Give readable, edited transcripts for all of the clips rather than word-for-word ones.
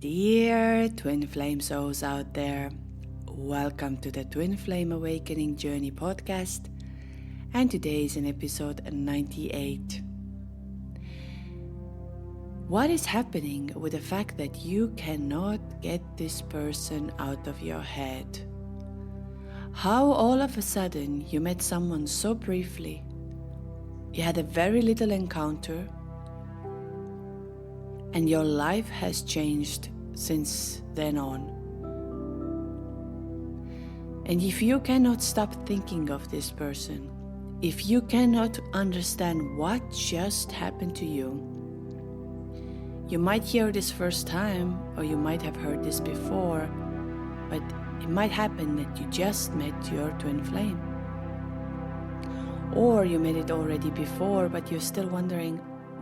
Dear Twin Flame souls out there, welcome to the Twin Flame Awakening Journey podcast, and today is in episode 98. What is happening with the fact that you cannot get this person out of your head? How all of a sudden you met someone so briefly, you had a very little encounter, and your life has changed since then on. And if you cannot stop thinking of this person, if you cannot understand what just happened to you, you might hear this first time, or you might have heard this before, but it might happen that you just met your twin flame. Or you met it already before, but you're still wondering,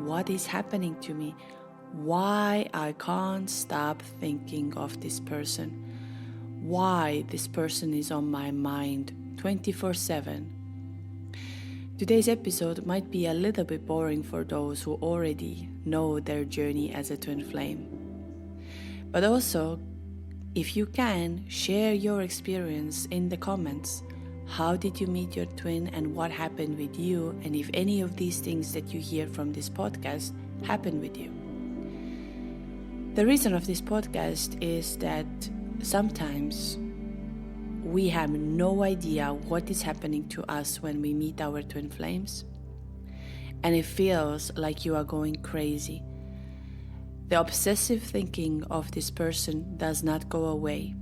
what is happening to me? Why I can't stop thinking of this person? Why this person is on my mind 24/7? Today's episode might be a little bit boring for those who already know their journey as a twin flame. But also, if you can, share your experience in the comments. How did you meet your twin and what happened with you? And if any of these things that you hear from this podcast happened with you. The reason of this podcast is that sometimes we have no idea what is happening to us when we meet our twin flames, and it feels like you are going crazy. The obsessive thinking of this person does not go away,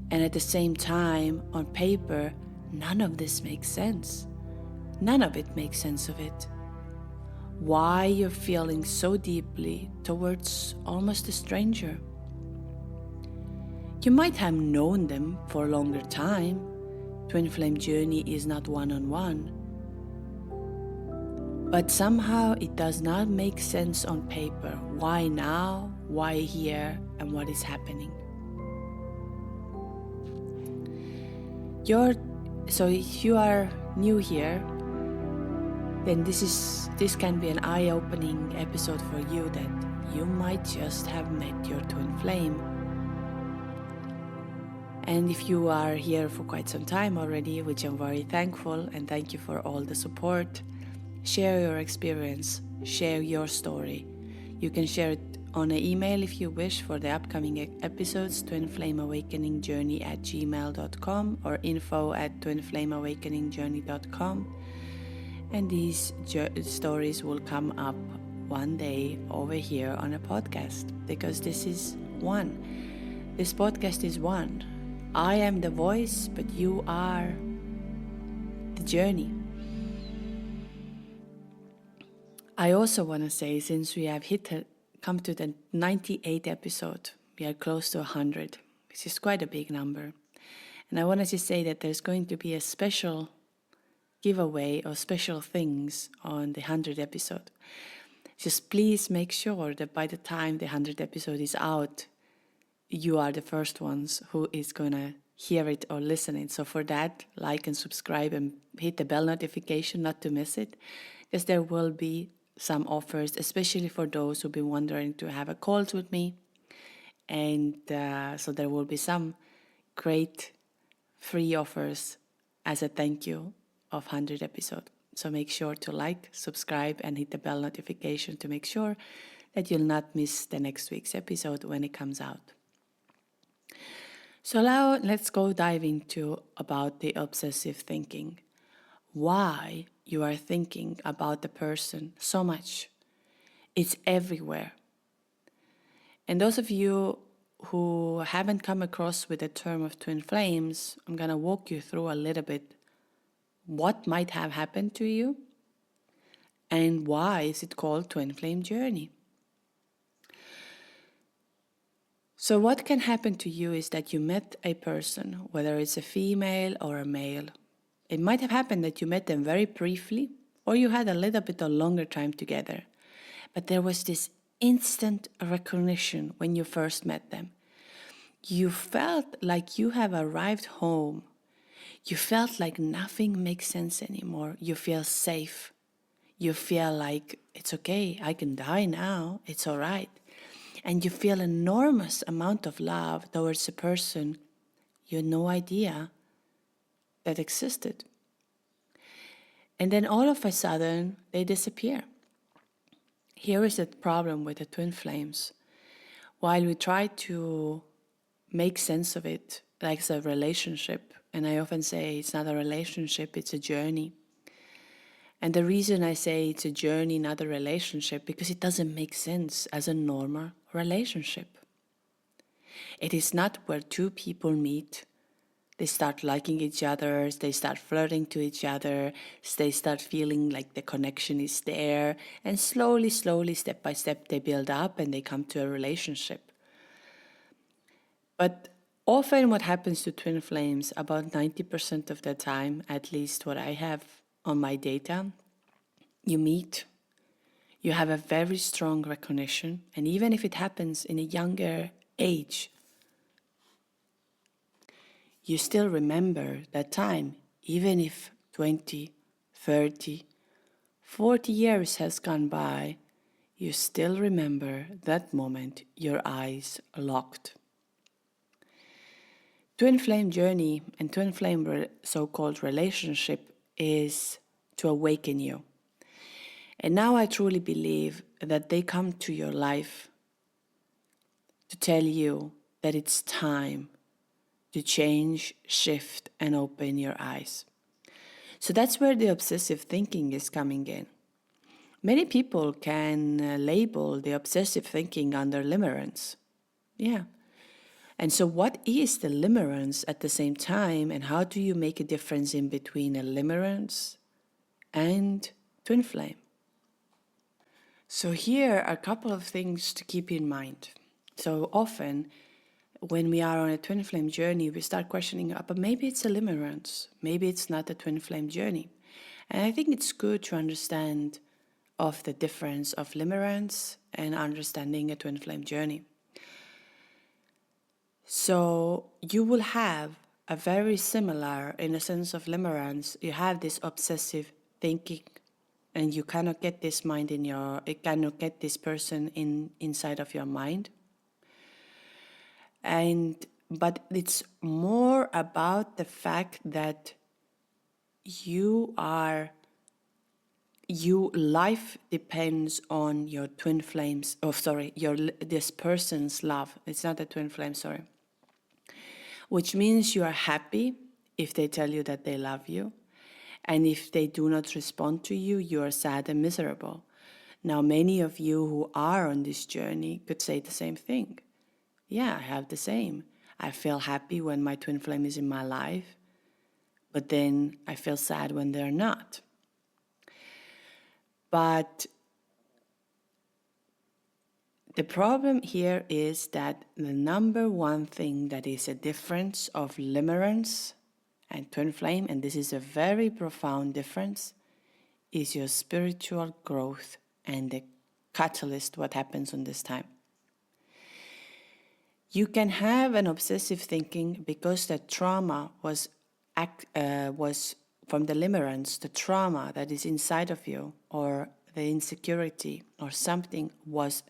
and at the same time, on paper, none of this makes sense. None of it makes sense of it. Why you're feeling so deeply towards almost a stranger. You might have known them for a longer time. Twin flame journey is not one-on-one. But somehow it does not make sense on paper. Why now? Why here? And what is happening? So if you are new here, then this can be an eye-opening episode for you, that you might just have met your twin flame. And if you are here for quite some time already, which I'm very thankful, and thank you for all the support, share your experience, share your story. You can share it on an email if you wish for the upcoming episodes, twinflameawakeningjourney@gmail.com or info@twinflameawakeningjourney.com. And these stories will come up one day over here on a podcast, because this is one. This podcast is one. I am the voice, but you are the journey. I also want to say, since we have come to the 98th episode, we are close to 100, which is quite a big number. And I want to just say that there's going to be a special giveaway or special things on the 100th episode. Just please make sure that by the time the 100th episode is out, you are the first ones who is going to hear it or listen it. So for that, like and subscribe and hit the bell notification not to miss it, because there will be some offers, especially for those who've been wondering to have a calls with me. And so there will be some great free offers as a thank you of 100 episode. So make sure to like, subscribe, and hit the bell notification to make sure that you'll not miss the next week's episode when it comes out. So now let's go dive into about the obsessive thinking. Why you are thinking about the person so much. It's everywhere. And those of you who haven't come across with the term of twin flames, I'm going to walk you through a little bit what might have happened to you and why is it called twin flame journey. So what can happen to you is that you met a person, whether it's a female or a male. It might have happened that you met them very briefly, or you had a little bit of longer time together. But there was this instant recognition when you first met them. You felt like you have arrived home. You felt like nothing makes sense anymore. You feel safe. You feel like it's okay, I can die now, it's all right. And you feel enormous amount of love towards a person you had no idea that existed. And then all of a sudden, they disappear. Here is the problem with the twin flames. While we try to make sense of it like it's a relationship, and I often say it's not a relationship, it's a journey. And the reason I say it's a journey, not a relationship, because it doesn't make sense as a normal relationship. It is not where two people meet, they start liking each other, they start flirting to each other, they start feeling like the connection is there, and slowly, step by step, they build up and they come to a relationship. But often what happens to twin flames, about 90% of the time, at least what I have on my data, you meet, you have a very strong recognition, and even if it happens in a younger age, you still remember that time, even if 20, 30, 40 years has gone by, you still remember that moment your eyes locked. Twin flame journey and twin flame so-called relationship is to awaken you. And now I truly believe that they come to your life to tell you that it's time to change, shift, and open your eyes. So that's where the obsessive thinking is coming in. Many people can label the obsessive thinking under limerence. Yeah. And so what is the limerence at the same time, and how do you make a difference in between a limerence and twin flame? So here are a couple of things to keep in mind. So often when we are on a twin flame journey, we start questioning, but maybe it's a limerence, maybe it's not a twin flame journey. And I think it's good to understand of the difference of limerence and understanding a twin flame journey. So you will have a very similar, in a sense of limerence, you have this obsessive thinking, and you cannot get this mind it cannot get this person inside of your mind. But it's more about the fact that life depends on your twin flames. This person's love. It's not a twin flame, sorry. Which means you are happy if they tell you that they love you. And if they do not respond to you, you are sad and miserable. Now, many of you who are on this journey could say the same thing. Yeah, I have the same. I feel happy when my twin flame is in my life, but then I feel sad when they're not. But the problem here is that the number one thing that is a difference of limerence and twin flame, and this is a very profound difference, is your spiritual growth and the catalyst what happens on this time. You can have an obsessive thinking because the trauma was from the limerence, the trauma that is inside of you, or the insecurity or something was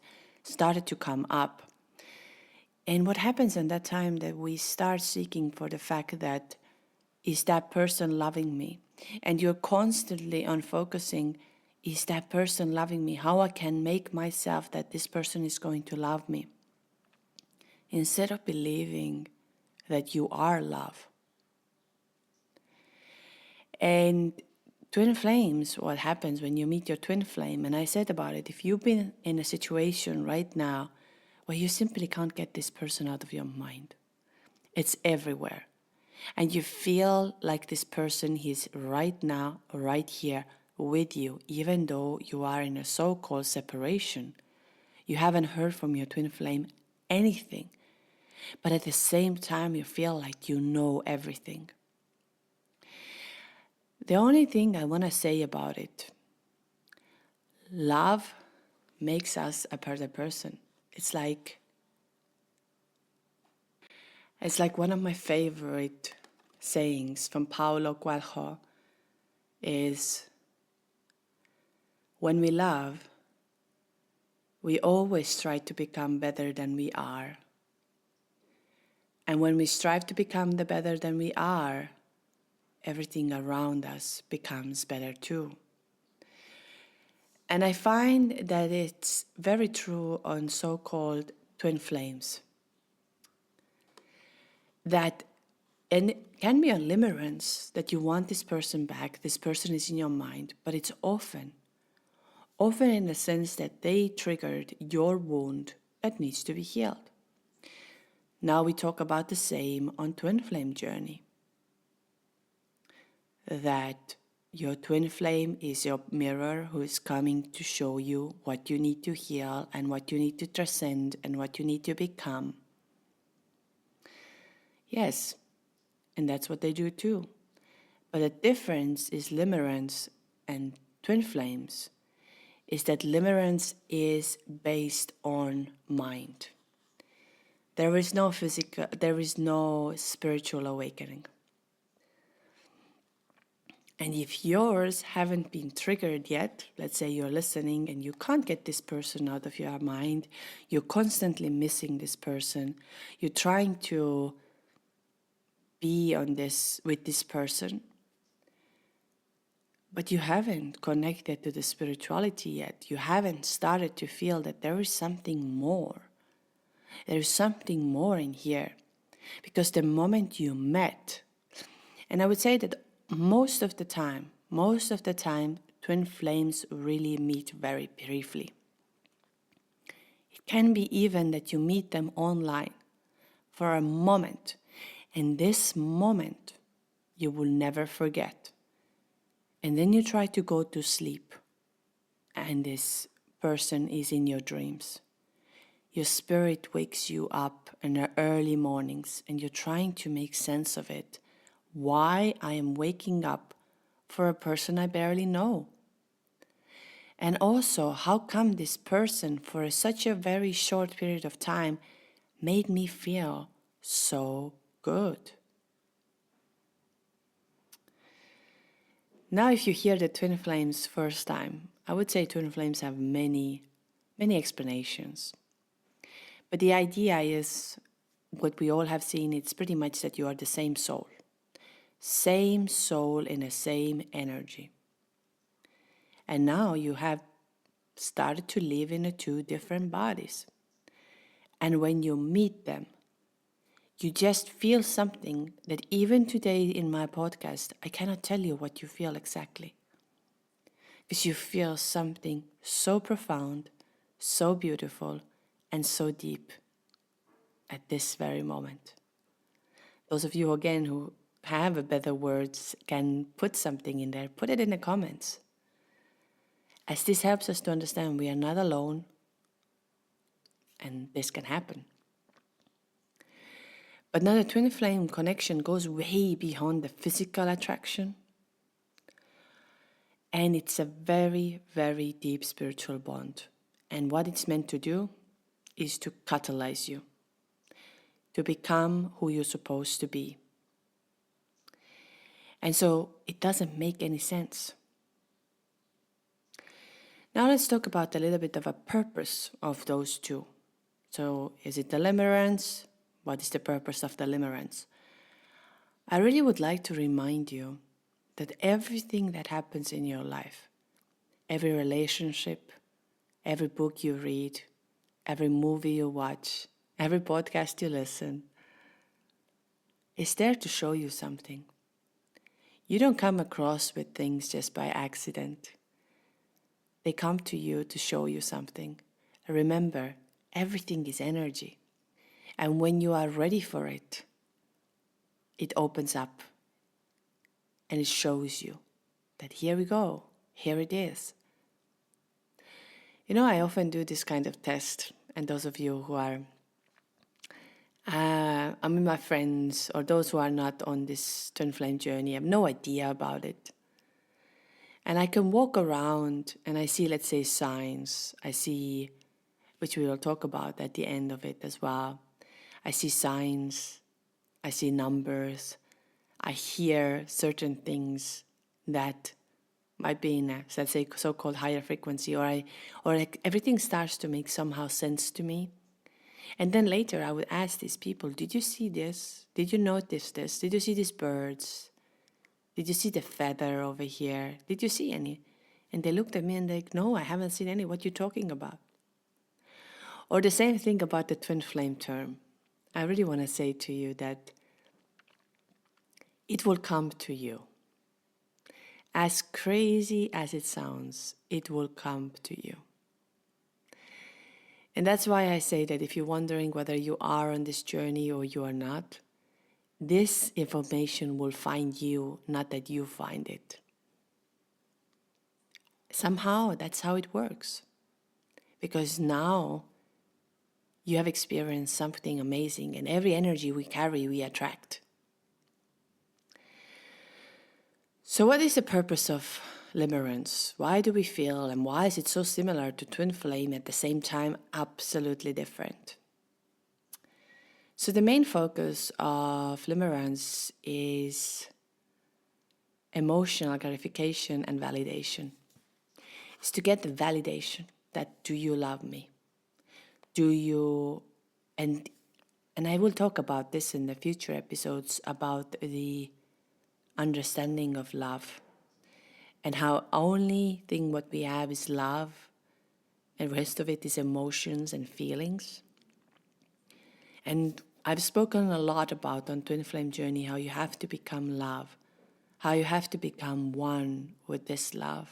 started to come up. And what happens in that time that we start seeking for the fact that, is that person loving me? And you're constantly on focusing, is that person loving me? How I can make myself that this person is going to love me? Instead of believing that you are love. And twin flames, what happens when you meet your twin flame, and I said about it, if you've been in a situation right now where you simply can't get this person out of your mind, it's everywhere. And you feel like this person is right now, right here with you, even though you are in a so-called separation. You haven't heard from your twin flame anything. But at the same time, you feel like you know everything. The only thing I want to say about it, love makes us a better person. It's like one of my favorite sayings from Paulo Coelho is, when we love, We always try to become better than we are. And when we strive to become the better than we are, everything around us becomes better too. And I find that it's very true on so-called twin flames. That, and it can be on limerence, that you want this person back, this person is in your mind, but it's often in the sense that they triggered your wound that needs to be healed. Now we talk about the same on twin flame journey. That your twin flame is your mirror who is coming to show you what you need to heal and what you need to transcend and what you need to become. Yes, and that's what they do too. But the difference is limerence and twin flames is that limerence is based on mind. There is no physical, there is no spiritual awakening. And if yours haven't been triggered yet, let's say you're listening and you can't get this person out of your mind, you're constantly missing this person, you're trying to be on this with this person, but you haven't connected to the spirituality yet. You haven't started to feel that there is something more. There is something more in here. Because the moment you met, and I would say that most of the time, twin flames really meet very briefly. It can be even that you meet them online for a moment, and this moment you will never forget. And then you try to go to sleep, and this person is in your dreams. Your spirit wakes you up in the early mornings, and you're trying to make sense of it. Why I am waking up for a person I barely know? And also, how come this person, for such a very short period of time, made me feel so good? Now, if you hear the twin flames first time, I would say twin flames have many explanations. But the idea is, what we all have seen, it's pretty much that you are the same soul. Same soul in the same energy. And now you have started to live in the two different bodies. And when you meet them, you just feel something that even today in my podcast, I cannot tell you what you feel exactly. Because you feel something so profound, so beautiful, and so deep at this very moment. Those of you, again, who have a better words can put something in there, put it in the comments. As this helps us to understand we are not alone, and this can happen. But now the twin flame connection goes way beyond the physical attraction. And it's a very, very deep spiritual bond. And what it's meant to do is to catalyze you, to become who you're supposed to be. And so it doesn't make any sense. Now let's talk about a little bit of a purpose of those two. So is it the limerence? What is the purpose of the limerence? I really would like to remind you that everything that happens in your life, every relationship, every book you read, every movie you watch, every podcast you listen, is there to show you something. You don't come across with things just by accident. They come to you to show you something. Remember, everything is energy. And when you are ready for it, it opens up and it shows you that here we go, here it is. You know, I often do this kind of test, and those of you who are, I mean my friends, or those who are not on this twin flame journey, have no idea about it. And I can walk around and I see, let's say, signs. I see, which we will talk about at the end of it as well. I see signs, I see numbers, I hear certain things that might be in a, let's say, so-called higher frequency, or like everything starts to make somehow sense to me. And then later I would ask these people, did you see this? Did you notice this? Did you see these birds? Did you see the feather over here? Did you see any? And they looked at me and they're like, no, I haven't seen any. What are you talking about? Or the same thing about the twin flame term. I really want to say to you that it will come to you. As crazy as it sounds, it will come to you. And that's why I say that if you're wondering whether you are on this journey or you are not, this information will find you, not that you find it. Somehow, that's how it works. Because now you have experienced something amazing, and every energy we carry, we attract. So what is the purpose of Limerence? Why do we feel, and why is it so similar to twin flame at the same time absolutely different? So the main focus of Limerence is emotional gratification and validation. It's to get the validation that do you love me? Do you, and I will talk about this in the future episodes about the understanding of love and how only thing what we have is love and the rest of it is emotions and feelings. And I've spoken a lot about on Twin Flame Journey how you have to become love, how you have to become one with this love.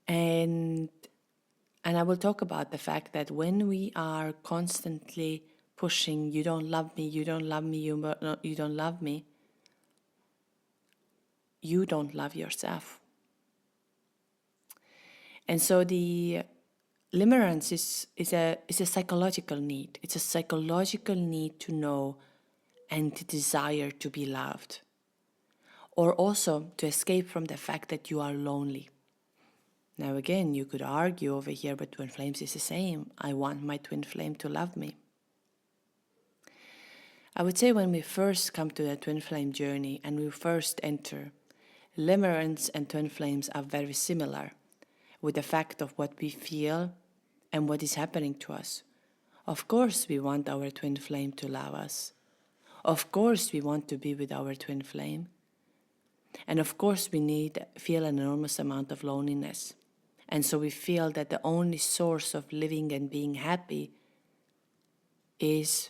And I will talk about the fact that when we are constantly pushing, you don't love me, you don't love me, you don't love me, you don't love yourself. And so the limerence is a psychological need. It's a psychological need to know and to desire to be loved. Or also to escape from the fact that you are lonely. Now again, you could argue over here, but twin flames is the same. I want my twin flame to love me. I would say when we first come to the twin flame journey and we first enter, limerence and twin flames are very similar with the fact of what we feel and what is happening to us. Of course we want our twin flame to love us. Of course we want to be with our twin flame. And of course we feel an enormous amount of loneliness. And so we feel that the only source of living and being happy is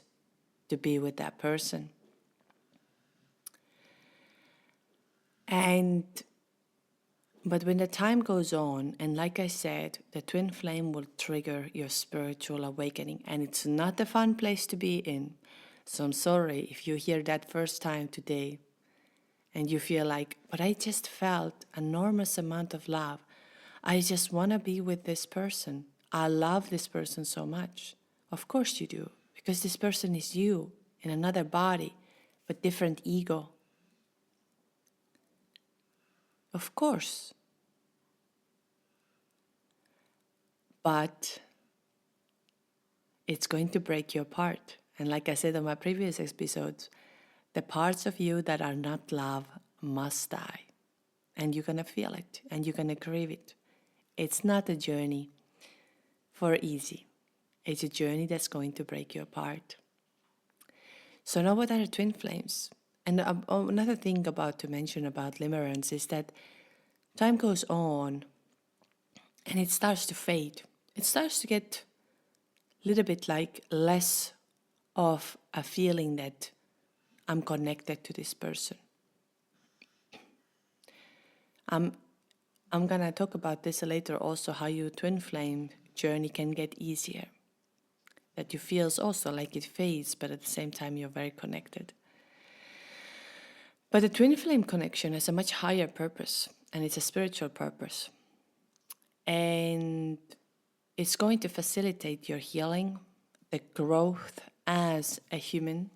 to be with that person. But when the time goes on, and like I said, the twin flame will trigger your spiritual awakening, and it's not a fun place to be in. So I'm sorry if you hear that first time today, and you feel like, but I just felt an enormous amount of love. I just want to be with this person. I love this person so much. Of course you do, because this person is you in another body, but different ego. Of course. But it's going to break you apart. And like I said on my previous episodes, the parts of you that are not love must die. And you're going to feel it, and you're going to grieve it. It's not a journey for easy. It's a journey that's going to break you apart. So now what are the twin flames? And another thing to mention about limerence is that time goes on and it starts to fade. It starts to get a little bit like less of a feeling that I'm connected to this person. I'm going to talk about this later also, how your twin flame journey can get easier. That you feel also like it fades, but at the same time you're very connected. But the twin flame connection has a much higher purpose, and it's a spiritual purpose. And it's going to facilitate your healing, the growth as a human,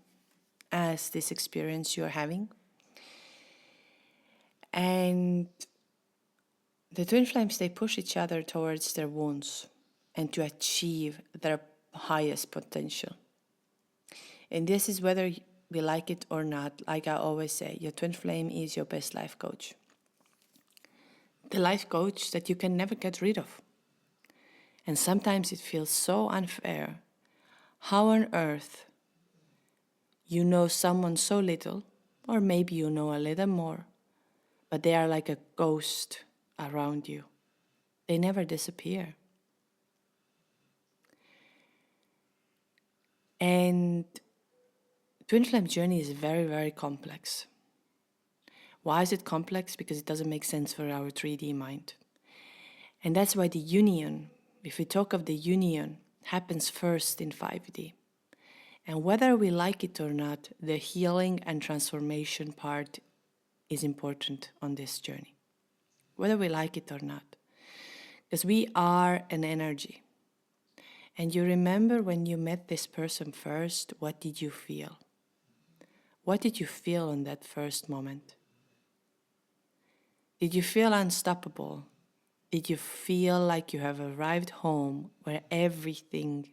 as this experience you're having. And the twin flames, they push each other towards their wounds and to achieve their highest potential. And this is whether we like it or not, like I always say, your twin flame is your best life coach. The life coach that you can never get rid of. And sometimes it feels so unfair. How on earth you know someone so little, or maybe you know a little more, but they are like a ghost around you. They never disappear. And twin flame journey is very, very complex. Why is it complex? Because it doesn't make sense for our 3D mind. And that's why the union, if we talk of the union, happens first in 5D. And whether we like it or not, the healing and transformation part is important on this journey. Whether we like it or not. Because we are an energy. And you remember when you met this person first, what did you feel? What did you feel in that first moment? Did you feel unstoppable? Did you feel like you have arrived home where everything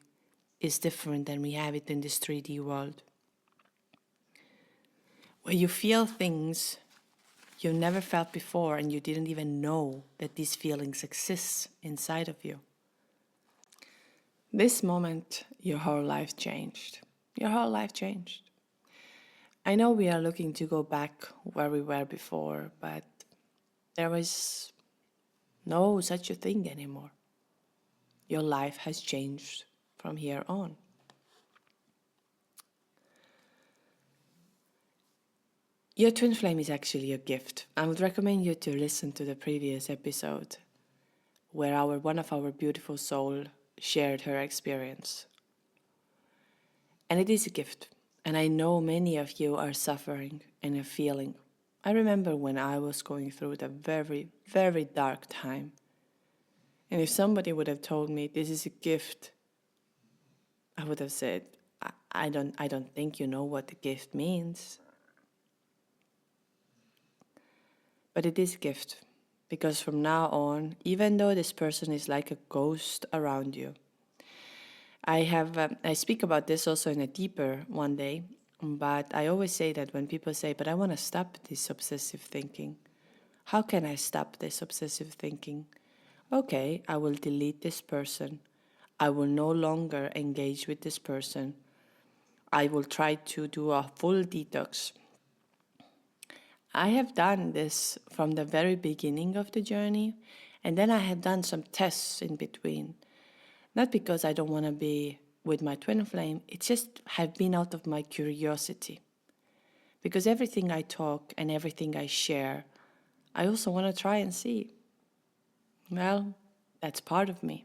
is different than we have it in this 3D world? Where you feel things you never felt before and you didn't even know that these feelings exist inside of you. This moment, your whole life changed. Your whole life changed. I know we are looking to go back where we were before, but there was no such a thing anymore. Your life has changed from here on. Your twin flame is actually a gift. I would recommend you to listen to the previous episode where one of our beautiful soul shared her experience. And it is a gift. And I know many of you are suffering and are feeling. I remember when I was going through a very, very dark time. And if somebody would have told me this is a gift, I would have said, I don't think you know what the gift means. But it is a gift. Because from now on, even though this person is like a ghost around you, I speak about this also in a deeper one day, but I always say that when people say, but I want to stop this obsessive thinking. How can I stop this obsessive thinking? Okay, I will delete this person. I will no longer engage with this person. I will try to do a full detox. I have done this from the very beginning of the journey, and then I have done some tests in between. Not because I don't want to be with my twin flame, it just have been out of my curiosity. Because everything I talk and everything I share, I also want to try and see. Well, that's part of me.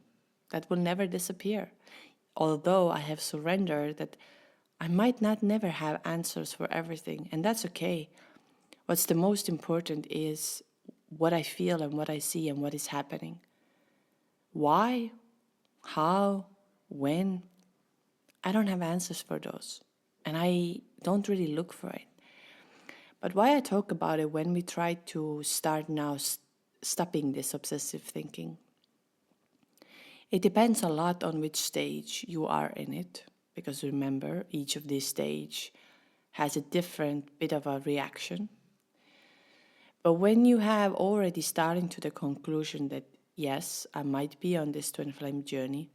That will never disappear. Although I have surrendered that I might not never have answers for everything, and that's okay. What's the most important is what I feel and what I see and what is happening. Why? How? When? I don't have answers for those. And I don't really look for it. But why I talk about it when we try to start now stopping this obsessive thinking. It depends a lot on which stage you are in it. Because remember, each of these stages has a different bit of a reaction. But when you have already starting to the conclusion that, yes, I might be on this twin flame journey,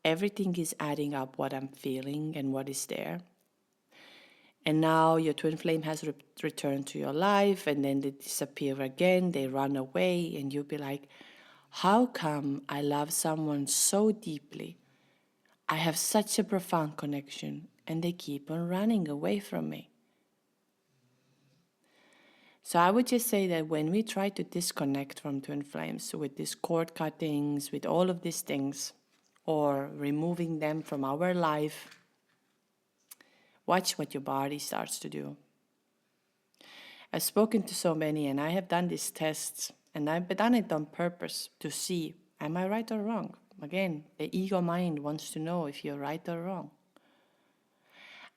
everything is adding up what I'm feeling and what is there. And now your twin flame has returned to your life, and then they disappear again, they run away, and you'll be like, how come I love someone so deeply? I have such a profound connection, and they keep on running away from me. So I would just say that when we try to disconnect from twin flames with these cord cuttings, with all of these things, or removing them from our life, watch what your body starts to do. I've spoken to so many and I have done these tests and I've done it on purpose to see, am I right or wrong? Again, the ego mind wants to know if you're right or wrong.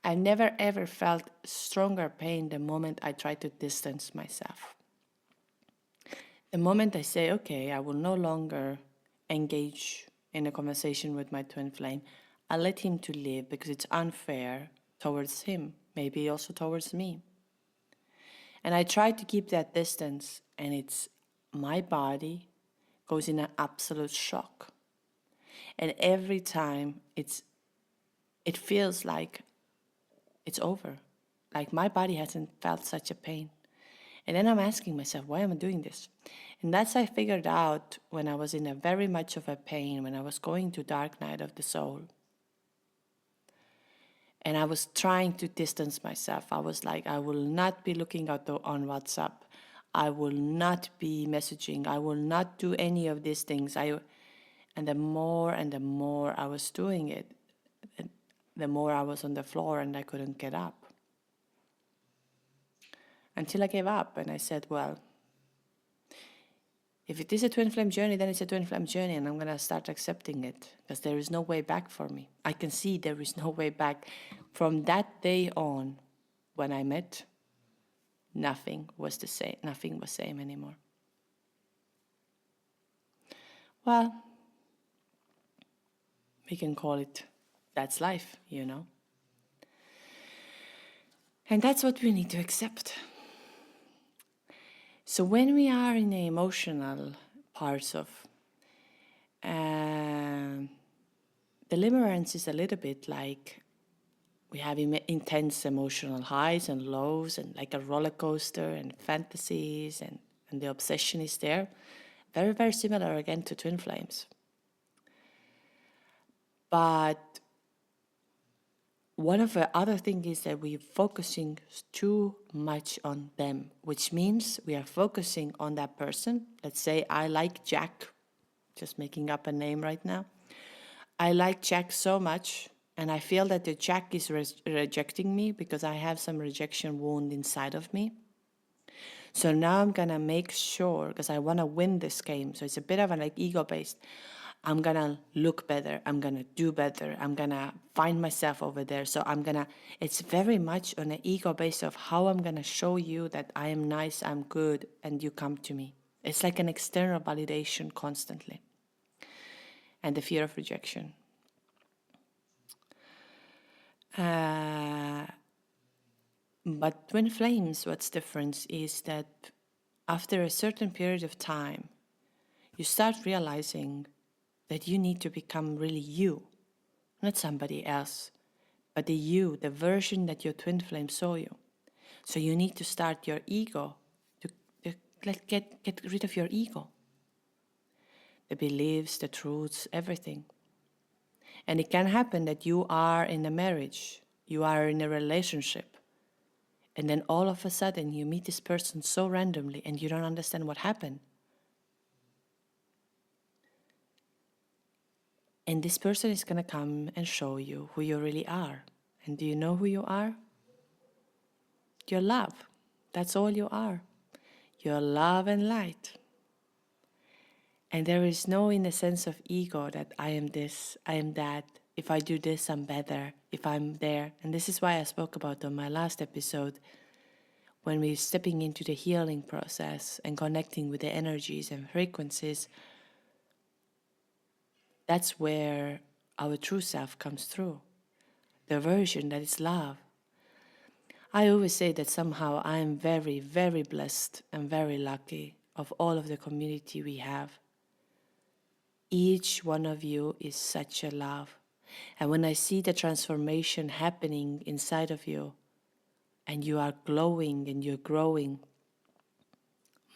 I've never ever felt stronger pain the moment I try to distance myself. The moment I say, okay, I will no longer engage in a conversation with my twin flame, I let him to live because it's unfair towards him maybe also towards me. And I try to keep that distance, and it's my body goes in an absolute shock. And every time it feels like it's over. Like my body hasn't felt such a pain. And then I'm asking myself, why am I doing this? And that's I figured out when I was in a very much of a pain, when I was going to dark night of the soul. And I was trying to distance myself. I was like, I will not be looking on WhatsApp. I will not be messaging. I will not do any of these things. And the more I was doing it, the more I was on the floor and I couldn't get up. Until I gave up and I said, well, if it is a twin flame journey, then it's a twin flame journey, and I'm going to start accepting it because there is no way back for me. I can see there is no way back. From that day on, when I met, nothing was the same. Nothing was same anymore. Well, we can call it, that's life, you know. And that's what we need to accept. So when we are in the emotional parts of the limerence is a little bit like we have intense emotional highs and lows, and like a roller coaster, and fantasies, and the obsession is there. Very, very similar again to twin flames. But one of the other things is that we're focusing too much on them, which means we are focusing on that person. Let's say I like Jack, just making up a name right now. I like Jack so much, and I feel that the Jack is rejecting me because I have some rejection wound inside of me. So now I'm going to make sure, because I want to win this game, so it's a bit of an ego-based, I'm going to look better, I'm going to do better, I'm going to find myself over there. So it's very much on an ego base of how I'm going to show you that I am nice, I'm good, and you come to me. It's like an external validation constantly. And the fear of rejection. But twin flames, what's different is that after a certain period of time, you start realizing that you need to become really you, not somebody else, but the version that your twin flame saw you. So you need to start your ego, to get rid of your ego, the beliefs, the truths, everything. And it can happen that you are in a marriage, you are in a relationship, and then all of a sudden you meet this person so randomly and you don't understand what happened. And this person is going to come and show you who you really are. And do you know who you are? You're love. That's all you are. You're love and light. And there is no, in a sense of ego, that I am this, I am that. If I do this, I'm better. If I'm there. And this is why I spoke about on my last episode, when we're stepping into the healing process and connecting with the energies and frequencies, that's where our true self comes through. The version that is love. I always say that somehow I am very, very blessed and very lucky of all of the community we have. Each one of you is such a love. And when I see the transformation happening inside of you, and you are glowing and you're growing,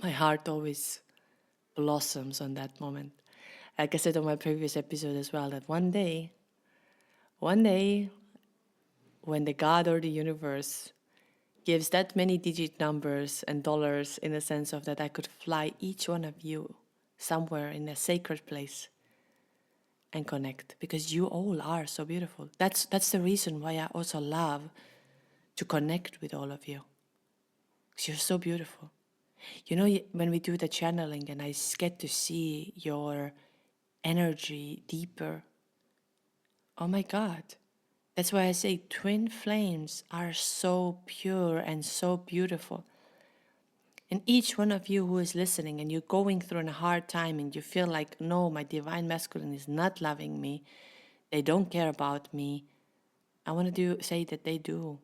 my heart always blossoms on that moment. Like I said on my previous episode as well, that one day, when the God or the universe gives that many digit numbers and dollars, in the sense of that I could fly each one of you somewhere in a sacred place and connect, because you all are so beautiful. That's the reason why I also love to connect with all of you, because you're so beautiful. You know, when we do the channeling and I get to see your energy deeper, oh my God. That's why I say twin flames are so pure and so beautiful. And each one of you who is listening and you're going through a hard time and you feel like, no, my divine masculine is not loving me, they don't care about me, I want to say that they do.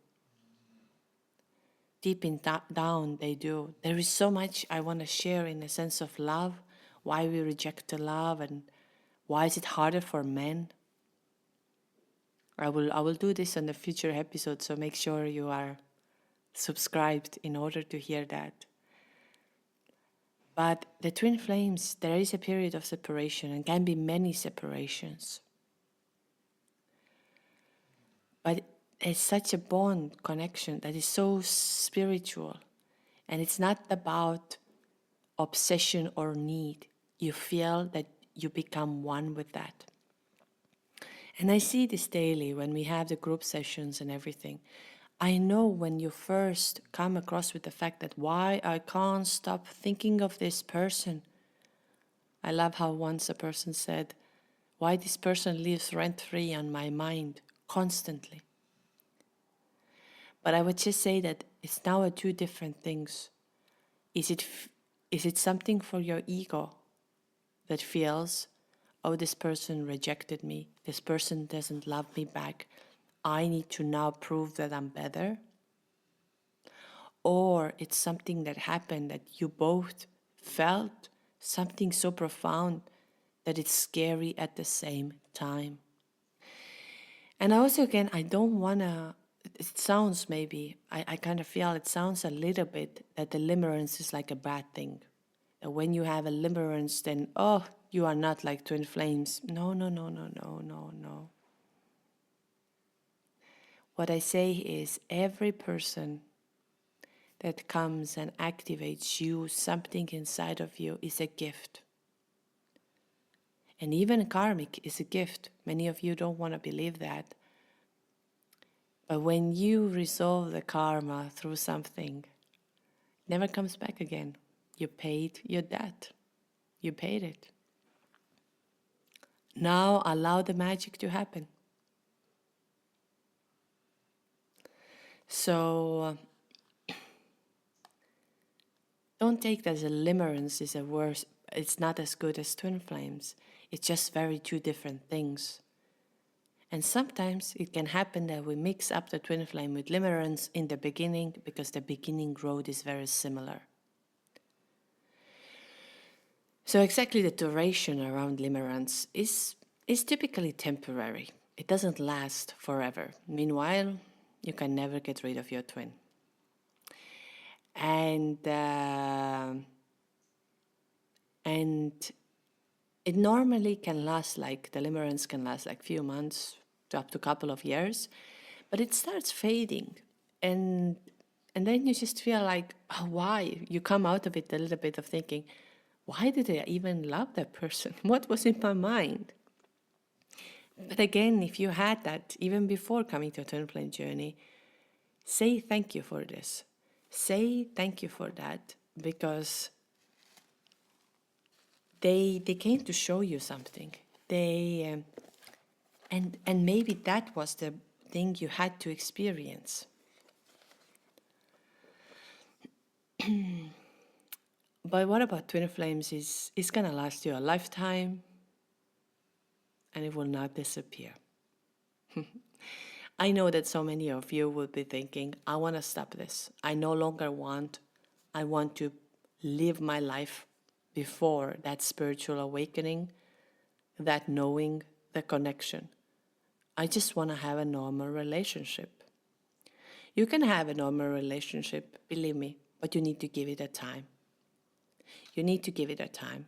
Deep down, they do. There is so much I want to share in a sense of love, why we reject the love, and why is it harder for men. I will do this on the future episode, so make sure you are subscribed in order to hear that. But the twin flames, there is a period of separation and can be many separations. But it's such a bond connection that is so spiritual. And it's not about obsession or need. You feel that you become one with that. And I see this daily when we have the group sessions and everything. I know when you first come across with the fact that why I can't stop thinking of this person. I love how once a person said, why this person lives rent-free on my mind constantly. But I would just say that it's now two different things. Is it something for your ego that feels, oh, this person rejected me, this person doesn't love me back, I need to now prove that I'm better? Or it's something that happened that you both felt something so profound that it's scary at the same time. And also, again, I don't want to, it sounds maybe, I kind of feel it sounds a little bit that the limerence is like a bad thing. That when you have a limerence, then, oh, you are not like twin flames. No, no, no, no, no, no, no. What I say is every person that comes and activates you, something inside of you, is a gift. And even karmic is a gift. Many of you don't want to believe that. But when you resolve the karma through something, it never comes back again. You paid your debt. You paid it. Now allow the magic to happen. So don't take that as a limerence is a worse. It's not as good as twin flames. It's just very two different things. And sometimes it can happen that we mix up the twin flame with limerence in the beginning because the beginning road is very similar. So exactly the duration around limerence is typically temporary. It doesn't last forever. Meanwhile, you can never get rid of your twin. And it normally can last like, the limerence can last like few months to up to a couple of years, but it starts fading. And then you just feel like, oh, why? You come out of it a little bit of thinking, why did I even love that person? What was in my mind? But again, if you had that even before coming to a twin flame journey, say thank you for this. Say thank you for that, because they came to show you something. And maybe that was the thing you had to experience. But what about twin flames is gonna last you a lifetime, and it will not disappear. I know that so many of you will be thinking, I want to stop this. I no longer want. I want to live my life before that spiritual awakening, that knowing, the connection. I just want to have a normal relationship. You can have a normal relationship, believe me, but you need to give it a time. You need to give it a time.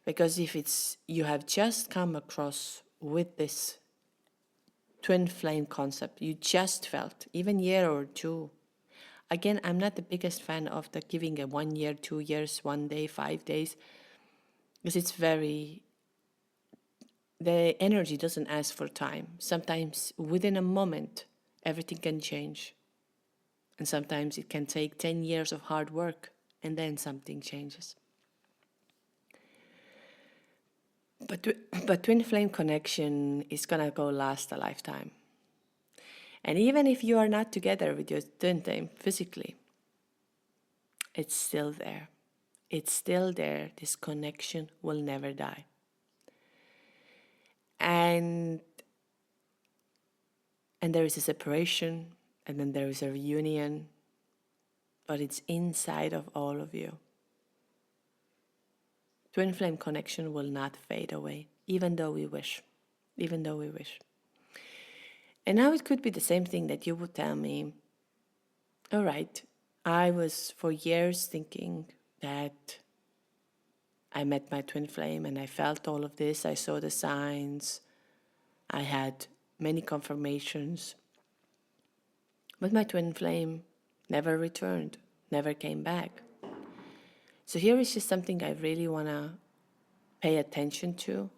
Because if you have just come across with this twin flame concept, you just felt, even year or two. Again, I'm not the biggest fan of the giving a 1 year, 2 years, 1 day, 5 days, because the energy doesn't ask for time. Sometimes within a moment, everything can change. And sometimes it can take 10 years of hard work and then something changes. But twin flame connection is gonna go last a lifetime. And even if you are not together with your twin flame physically, it's still there. It's still there. This connection will never die. And there is a separation, and then there is a reunion, but it's inside of all of you. Twin flame connection will not fade away, even though we wish. Even though we wish. And now it could be the same thing that you would tell me, all right, I was for years thinking that I met my twin flame and I felt all of this. I saw the signs. I had many confirmations. But my twin flame never returned, never came back. So here is just something I really want to pay attention to,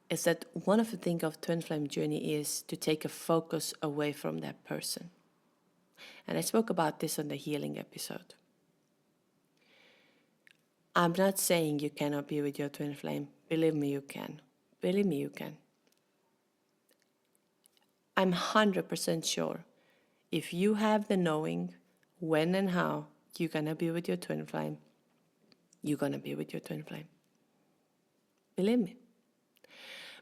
is that one of the things of twin flame journey is to take a focus away from that person. And I spoke about this on the healing episode. I'm not saying you cannot be with your twin flame. Believe me, you can. Believe me, you can. I'm 100% sure if you have the knowing when and how you're going to be with your twin flame, you're going to be with your twin flame. Believe me.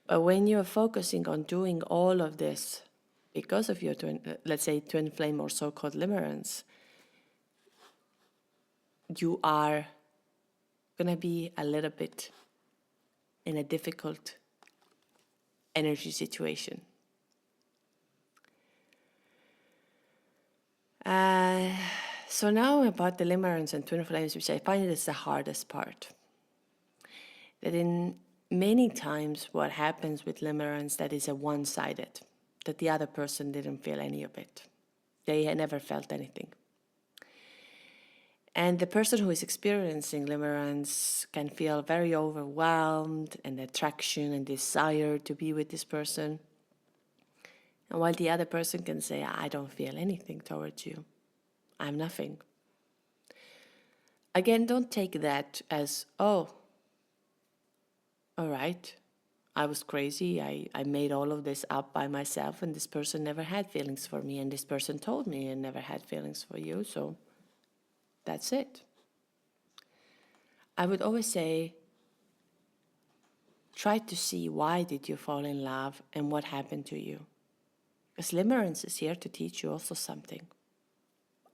But when you're focusing on doing all of this because of your twin, let's say twin flame or so-called limerence, you are going to be a little bit in a difficult energy situation. So now about the limerence and twin flames, which I find is the hardest part. That in many times what happens with limerence, that is a one-sided, that the other person didn't feel any of it. They had never felt anything. And the person who is experiencing limerence can feel very overwhelmed and attraction and desire to be with this person. And while the other person can say, I don't feel anything towards you. I'm nothing. Again, don't take that as, oh, all right, I was crazy. I made all of this up by myself and this person never had feelings for me and this person told me and never had feelings for you, so that's it. I would always say, try to see why did you fall in love and what happened to you. Because limerence is here to teach you also something,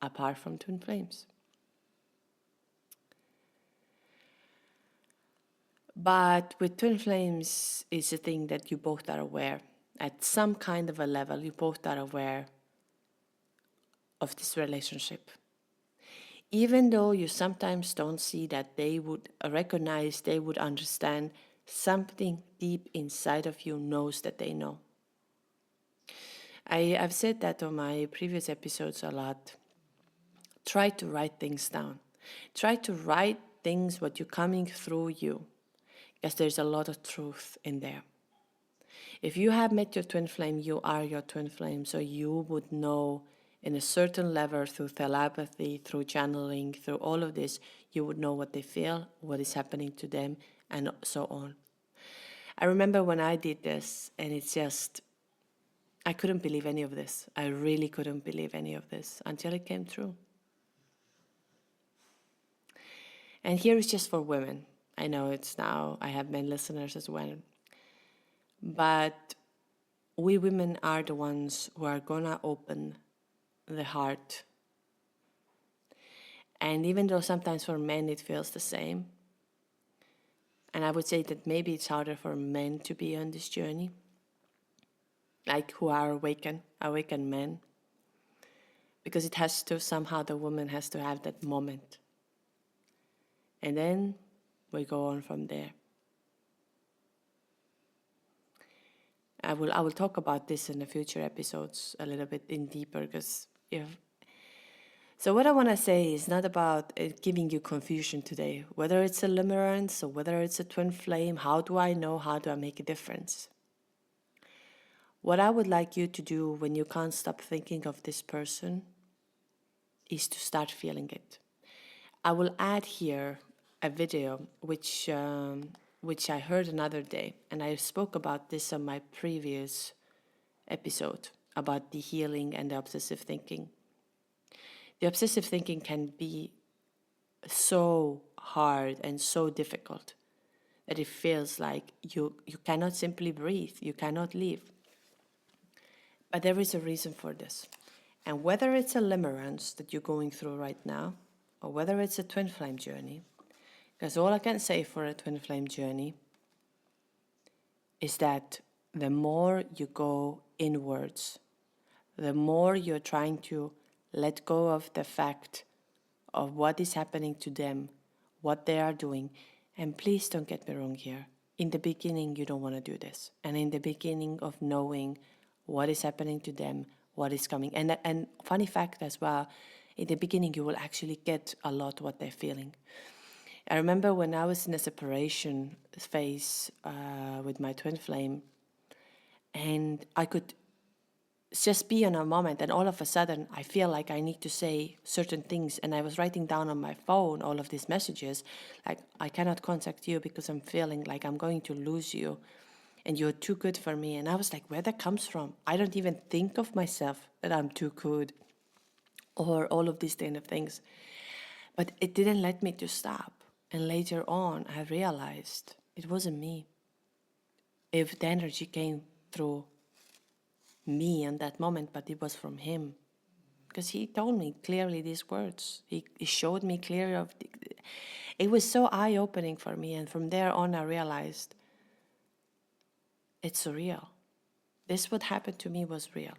apart from twin flames. But with twin flames, it's a thing that you both are aware. At some kind of a level, you both are aware of this relationship. Even though you sometimes don't see that they would recognize, they would understand, something deep inside of you knows that they know. I've said that on my previous episodes a lot. Try to write things down. Try to write things what you're coming through you, because there's a lot of truth in there. If you have met your twin flame, you are your twin flame, so you would know in a certain level through telepathy, through channeling, through all of this, you would know what they feel, what is happening to them, and so on. I remember when I did this, and it's just, I couldn't believe any of this. I really couldn't believe any of this until it came true. And here is just for women. I know it's now, I have men listeners as well. But we women are the ones who are gonna open the heart. And even though sometimes for men it feels the same, and I would say that maybe it's harder for men to be on this journey, like who are awakened men, because it has to, somehow the woman has to have that moment. And then we go on from there. I will talk about this in the future episodes a little bit in deeper, because so what I want to say is not about giving you confusion today, whether it's a limerence or whether it's a twin flame. How do I know? How do I make a difference? What I would like you to do when you can't stop thinking of this person is to start feeling it. I will add here a video which I heard another day, and I spoke about this on my previous episode about the healing and the obsessive thinking. The obsessive thinking can be so hard and so difficult that it feels like you cannot simply breathe, you cannot live. But there is a reason for this. And whether it's a limerence that you're going through right now, or whether it's a twin flame journey, because all I can say for a twin flame journey is that the more you go inwards, the more you're trying to let go of the fact of what is happening to them, what they are doing. And please don't get me wrong here. In the beginning, you don't want to do this. And in the beginning of knowing what is happening to them, what is coming. And funny fact as well, in the beginning, you will actually get a lot what they're feeling. I remember when I was in a separation phase with my twin flame, and I could just be in a moment, and all of a sudden I feel like I need to say certain things, and I was writing down on my phone all of these messages, like, I cannot contact you because I'm feeling like I'm going to lose you and you're too good for me. And I was like, where that comes from? I don't even think of myself that I'm too good or all of these kind of things. But it didn't let me to stop. And later on I realized it wasn't me. If the energy came through me in that moment, but it was from him, because he told me clearly these words. He showed me clearly. It was so eye-opening for me, and from there on I realized it's surreal. This what happened to me was real.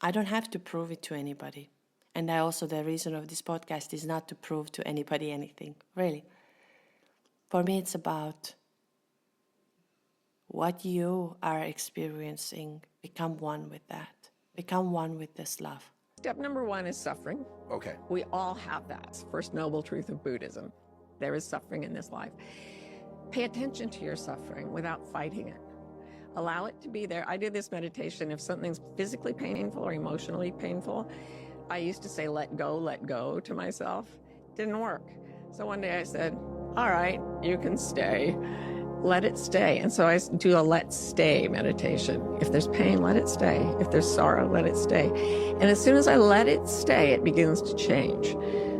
I don't have to prove it to anybody. And the reason of this podcast is not to prove to anybody anything, really. For me, it's about what you are experiencing. Become one with that. Become one with this love. Step number one is suffering. Okay. We all have that. First noble truth of Buddhism. There is suffering in this life. Pay attention to your suffering without fighting it. Allow it to be there. I do this meditation. If something's physically painful or emotionally painful, I used to say, let go to myself. Didn't work. So one day I said, all right, you can stay. Let it stay. And so I do a let stay meditation. If there's pain, let it stay. If there's sorrow, let it stay. And as soon as I let it stay, it begins to change.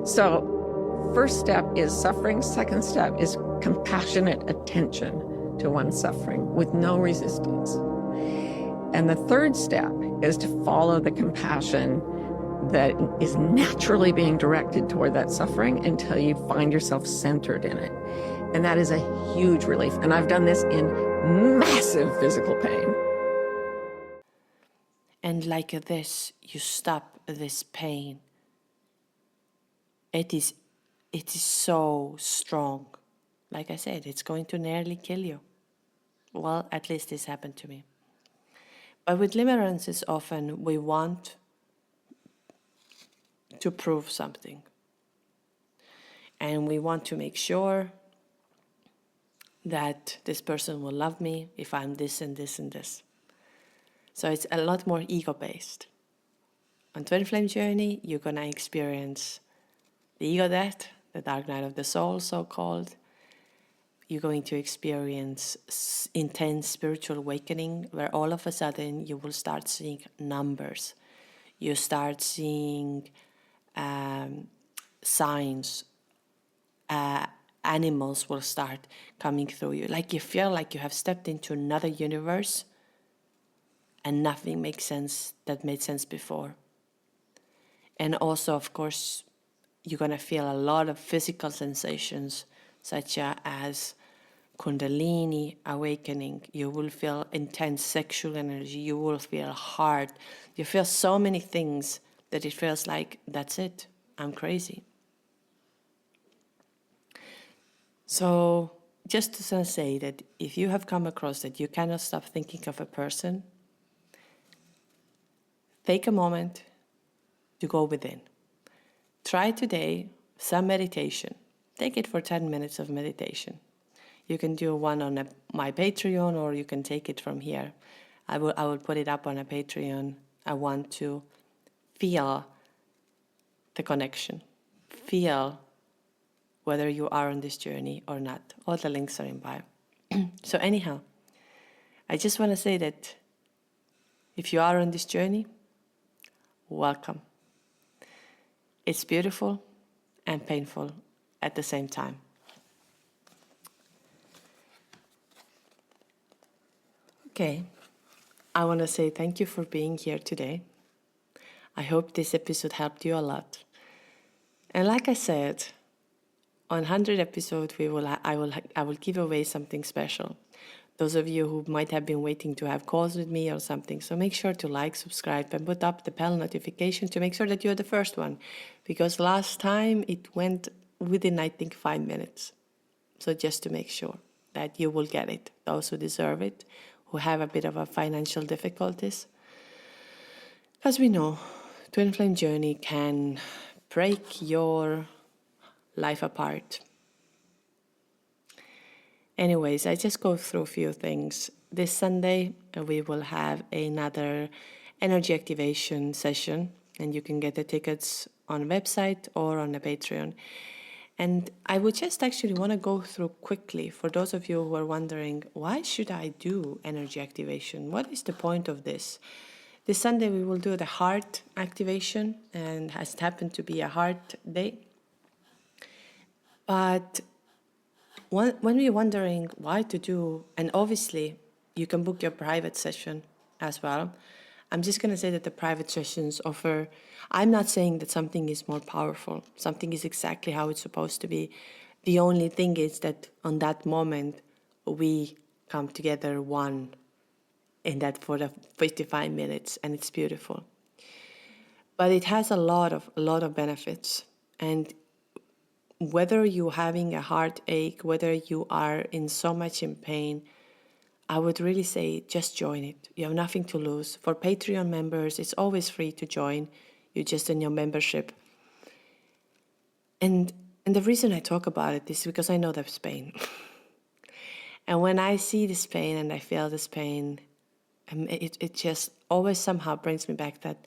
So first step is suffering. Second step is compassionate attention to one's suffering with no resistance. And the third step is to follow the compassion that is naturally being directed toward that suffering until you find yourself centered in it. And that is a huge relief. And I've done this in massive physical pain. And like this, you stop this pain. It is so strong. Like I said, it's going to nearly kill you. Well, at least this happened to me. But with limerances, often we want to prove something. And we want to make sure that this person will love me if I'm this and this and this. So it's a lot more ego-based. On Twin Flame Journey, you're going to experience the ego death, the dark night of the soul, so-called. You're going to experience intense spiritual awakening, where all of a sudden you will start seeing numbers. You start seeing signs. Animals will start coming through you. Like you feel like you have stepped into another universe and nothing makes sense that made sense before. And also, of course, you're going to feel a lot of physical sensations, such as Kundalini awakening. You will feel intense sexual energy. You will feel heart. You feel so many things that it feels like, that's it, I'm crazy. So just to say that if you have come across that you cannot stop thinking of a person, take a moment to go within. Try today some meditation. Take it for 10 minutes of meditation. You can do one on my Patreon, or you can take it from here. I will put it up on a Patreon. I want to feel the connection. Feel whether you are on this journey or not. All the links are in bio. So anyhow, I just want to say that if you are on this journey, welcome. It's beautiful and painful at the same time. Okay, I want to say thank you for being here today. I hope this episode helped you a lot. And like I said, on 100 episode, I will give away something special. Those of you who might have been waiting to have calls with me or something, so make sure to like, subscribe, and put up the bell notification to make sure that you're the first one. Because last time it went within, I think, 5 minutes. So just to make sure that you will get it, those who deserve it, who have a bit of a financial difficulties. As we know, twin flame journey can break your life apart. Anyways, I just go through a few things. This Sunday, we will have another energy activation session, and you can get the tickets on the website or on the Patreon. And I would just actually want to go through quickly for those of you who are wondering, why should I do energy activation? What is the point of this? This Sunday, we will do the heart activation, and has happened to be a heart day. But when we're wondering why to do, and obviously you can book your private session as well. I'm just going to say that the private sessions offer, I'm not saying that something is more powerful. Something is exactly how it's supposed to be. The only thing is that on that moment, we come together one in that for the 55 minutes, and it's beautiful. But it has a lot of benefits. And whether you're having a heartache, whether you are in so much in pain, I would really say just join it. You have nothing to lose. For Patreon members, it's always free to join. You just in your membership. And the reason I talk about it is because I know there's pain. And when I see this pain and I feel this pain, it just always somehow brings me back that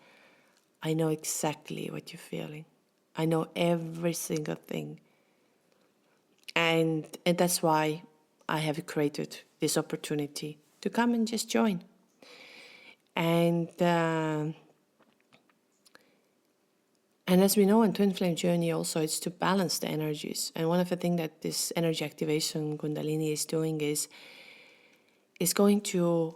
I know exactly what you're feeling. I know every single thing. And that's why I have created this opportunity to come and just join. And as we know in Twin Flame Journey also, it's to balance the energies. And one of the things that this energy activation Kundalini is doing is going to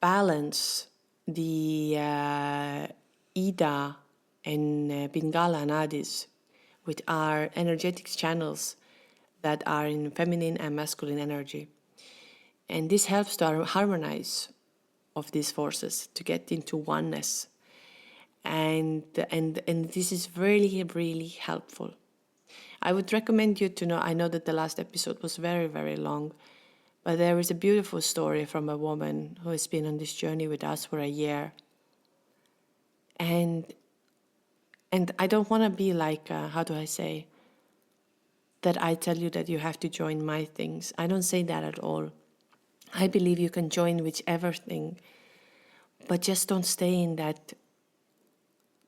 balance the Ida and Pingala nadis with our energetic channels that are in feminine and masculine energy. And this helps to harmonize of these forces, to get into oneness. And this is really, really helpful. I would recommend you to know, I know that the last episode was very, very long, but there is a beautiful story from a woman who has been on this journey with us for a year. And I don't want to be like, how do I say, that I tell you that you have to join my things. I don't say that at all. I believe you can join whichever thing, but just don't stay in that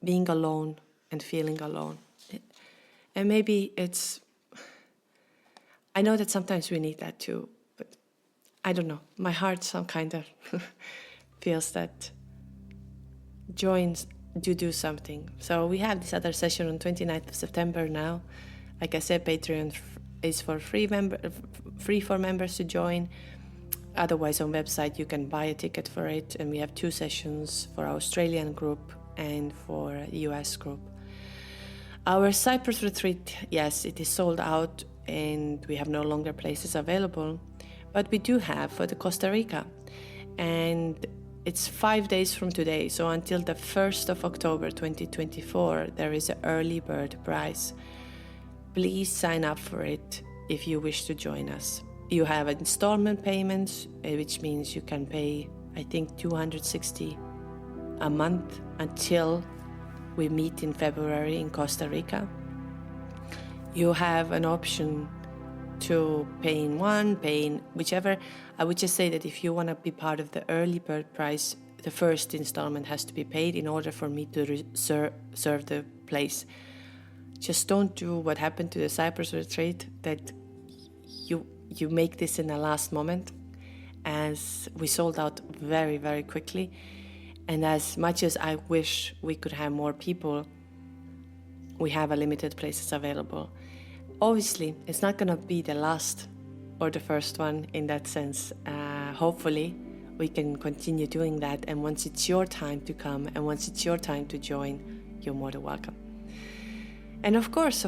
being alone and feeling alone. And maybe I know that sometimes we need that too, but I don't know. My heart some kind of feels that joins do something. So we have this other session on 29th of September now. Like I said, Patreon is for free for members to join. Otherwise, on website you can buy a ticket for it, and we have 2 sessions for our Australian group and for the US group. Our Cyprus retreat, yes, it is sold out, and we have no longer places available, but we do have for the Costa Rica, and it's 5 days from today, so until the 1st of October 2024, there is an early bird price. Please sign up for it if you wish to join us. You have installment payments, which means you can pay, I think, $260 a month until we meet in February in Costa Rica. You have an option to paying whichever. I would just say that if you want to be part of the early bird price, the first installment has to be paid in order for me to reserve the place. Just don't do what happened to the Cyprus retreat, that you make this in the last moment, as we sold out very, very quickly. And as much as I wish we could have more people, we have a limited places available. Obviously, it's not going to be the last or the first one in that sense. Hopefully, we can continue doing that. And once it's your time to come and once it's your time to join, you're more than welcome. And of course,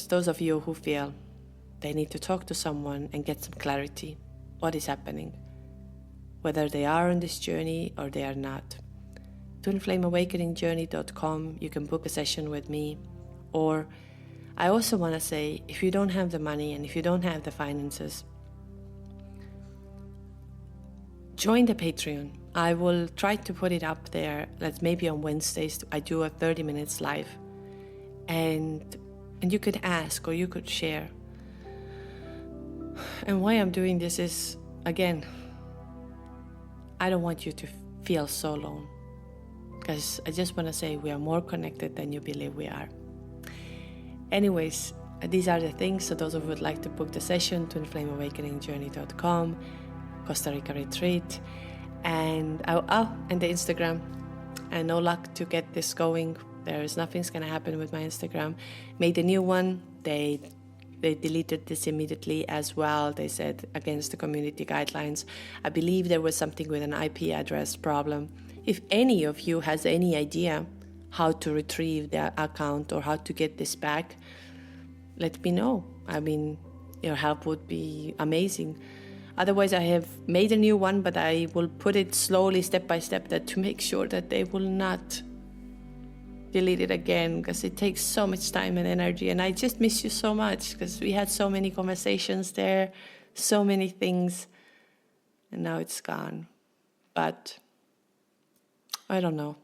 those of you who feel they need to talk to someone and get some clarity, what is happening, whether they are on this journey or they are not. twinflameawakeningjourney.com, you can book a session with me. Or I also want to say, if you don't have the money and if you don't have the finances, join the Patreon. I will try to put it up there. Let's maybe on Wednesdays I do a 30 minutes live, and you could ask or you could share. And why I'm doing this is, again, I don't want you to feel so alone, because I just want to say we are more connected than you believe we are. Anyways, these are the things. So those who would like to book the session, twinflameawakeningjourney.com, Costa Rica retreat, and and the Instagram. And no luck to get this going. Nothing's gonna happen with my Instagram. Made a new one. They deleted this immediately as well. They said against the community guidelines. I believe there was something with an IP address problem. If any of you has any idea how to retrieve the account or how to get this back, let me know. I mean, your help would be amazing. Otherwise, I have made a new one, but I will put it slowly, step by step, to make sure that they will not delete it again, because it takes so much time and energy. And I just miss you so much, because we had so many conversations there, so many things, and now it's gone. But I don't know.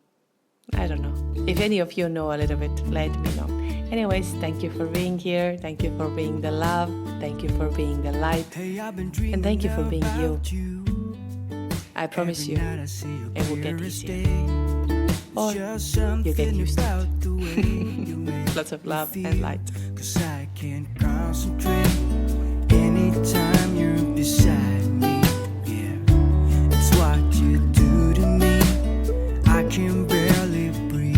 If any of you know a little bit, let me know. Anyways, thank you for being here. Thank you for being the love. Thank you for being the light. And thank you for being you. I promise you, it will get easier. Or you get used to it. Lots of love and light. 'Cause I can't concentrate anytime you're beside me. Yeah, it's what you do to me. I can barely breathe.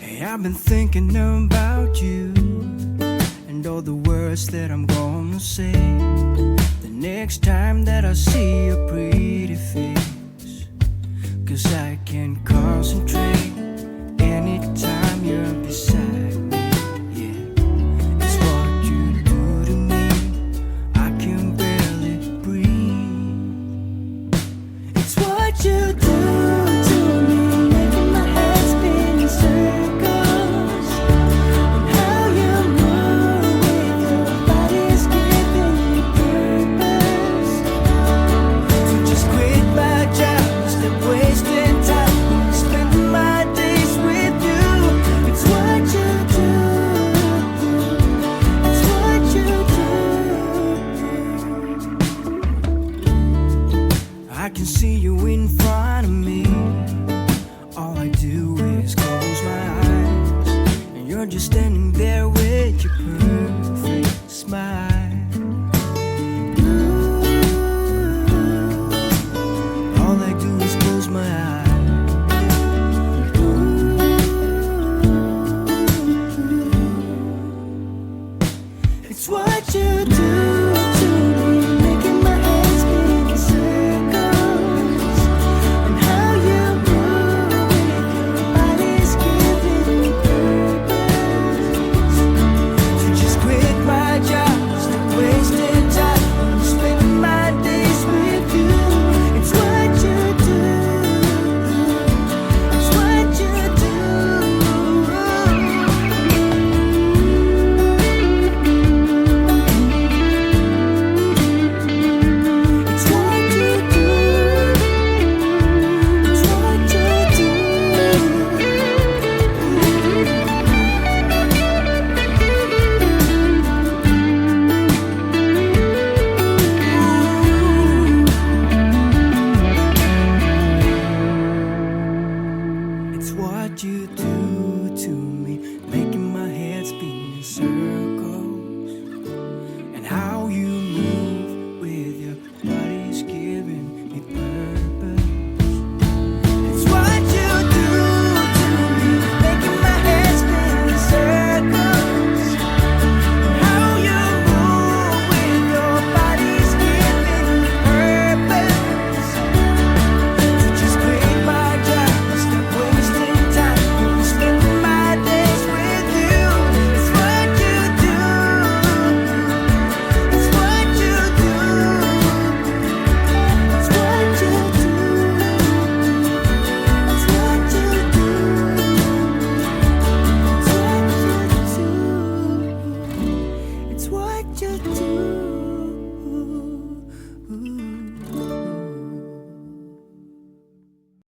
Hey, I've been thinking about you and all the words that I'm gonna say the next time that I see your pretty face. 'Cause I can't concentrate anytime you're beside me. Yeah, it's what you do to me. I can barely breathe. It's what you do to me, making my head spin in circles. And how you move with your body's giving me purpose. So just quit my job, stop wasting time, spending my days with you. It's what you do. It's what you do. I can see you in